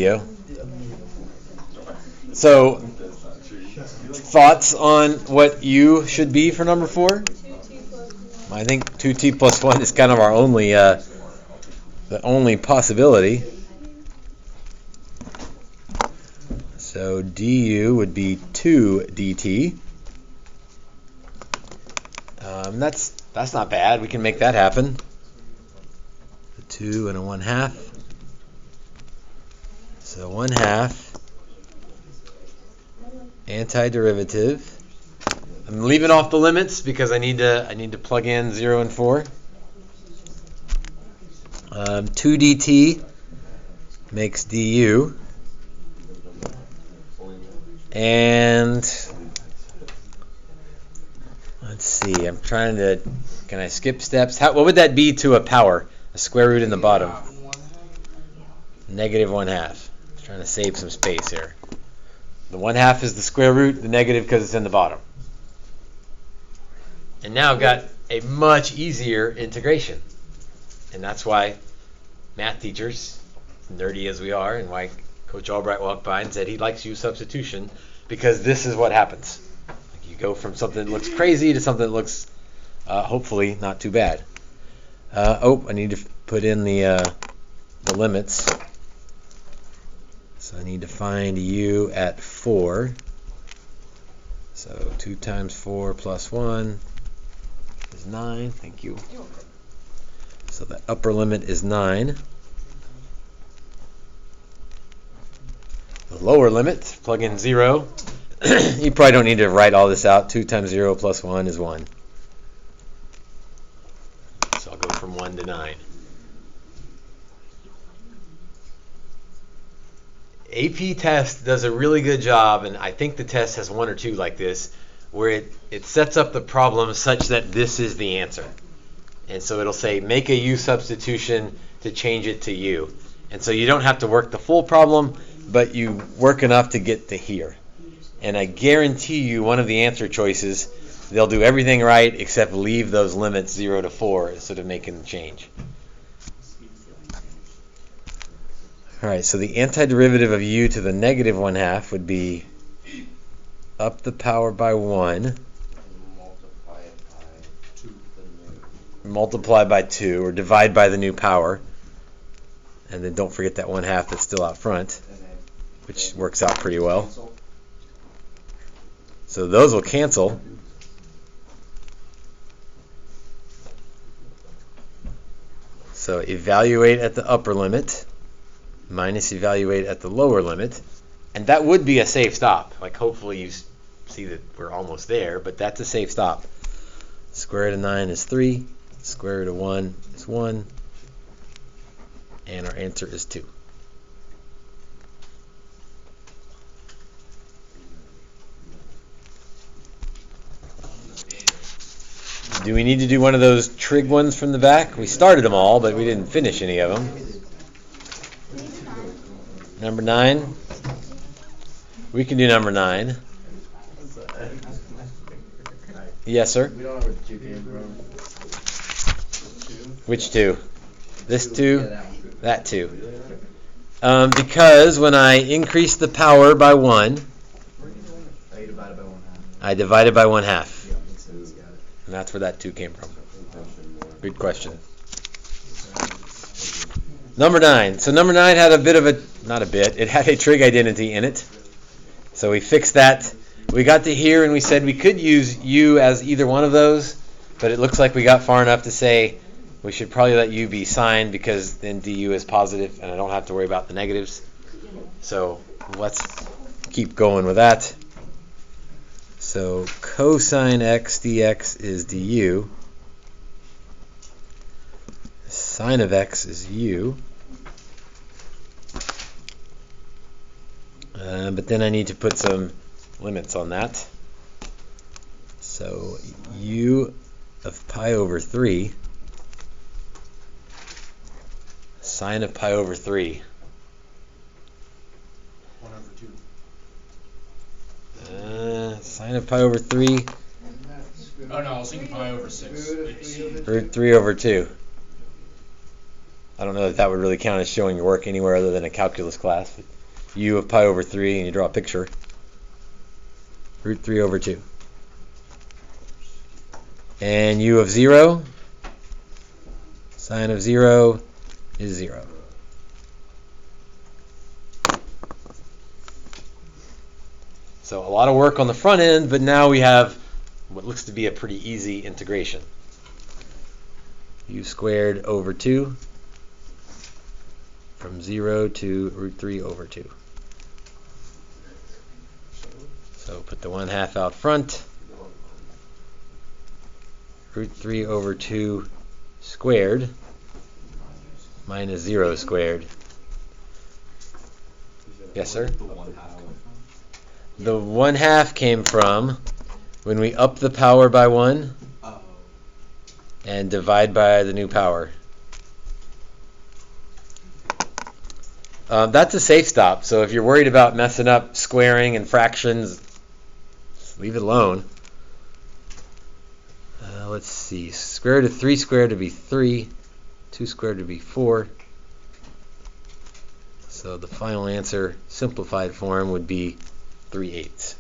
video. So, thoughts on what u should be for number 4? I think 2t plus 1 is kind of our only, the only possibility. So du would be 2 dt. That's not bad. We can make that happen. A 2 and a 1/2. So 1/2 antiderivative. I'm leaving off the limits because I need to plug in 0 and 4. 2 dt makes du. And let's see, can I skip steps? What would that be to a power? A square root in the bottom. Negative 1/2. I'm trying to save some space here. The 1/2 is the square root, the negative because it's in the bottom. And now I've got a much easier integration. And that's why math teachers, nerdy as we are, and why Coach Albright walked by and said he likes U substitution, because this is what happens. You go from something that looks crazy to something that looks hopefully not too bad. I need to put in the limits. So I need to find u at 4. So 2 times 4 plus 1 is 9. Thank you. So the upper limit is 9. The lower limit, plug in 0. You probably don't need to write all this out. 2 times 0 plus 1 is 1. So I'll go from 1 to 9. AP test does a really good job, and I think the test has 1 or 2 like this, where it sets up the problem such that this is the answer. And so it'll say, make a U substitution to change it to U. And so you don't have to work the full problem, but you work enough to get to here. And I guarantee you one of the answer choices, they'll do everything right except leave those limits 0 to 4 instead of making the change. All right, so the antiderivative of u to the negative 1/2 would be up the power by 1. Multiply by 2, or divide by the new power. And then don't forget that 1/2 that's still out front, which works out pretty well. So those will cancel. So evaluate at the upper limit minus evaluate at the lower limit. And that would be a safe stop. Like, hopefully you see that we're almost there, but that's a safe stop. Square root of 9 is 3. Square root of 1 is 1. And our answer is 2. Do we need to do one of those trig ones from the back? We started them all, but we didn't finish any of them. Number 9. We can do number 9. Yes, sir? We don't know where the 2 came from. Which 2? This 2? That 2. Because when I increase the power by 1, I divided by 1/2. And that's where that 2 came from. Good question. Number 9. So number 9 had it had a trig identity in it. So we fixed that. We got to here and we said we could use u as either one of those, but it looks like we got far enough to say we should probably let u be signed, because then du is positive and I don't have to worry about the negatives. So let's keep going with that. So cosine x dx is du. Sine of x is u. But then I need to put some limits on that. So u of pi over 3, sine of pi over 3. 1 over 2. Sine of pi over 3. Oh no, I was thinking pi over 6. Root 3 over 2. I don't know that that would really count as showing your work anywhere other than a calculus class. But u of pi over 3, and you draw a picture. Root 3 over 2. And u of 0, sine of 0 is 0. So a lot of work on the front end, but now we have what looks to be a pretty easy integration. U squared over 2 from 0 to root 3 over 2. So put the 1/2 out front. Root 3 over 2 squared minus 0 squared. Yes, sir? The 1/2 came from when we up the power by 1 and divide by the new power. That's a safe stop, so if you're worried about messing up squaring and fractions, leave it alone. Let's see, square root of 3 squared would be 3, 2 squared would be 4. So the final answer, simplified form, would be 3/8.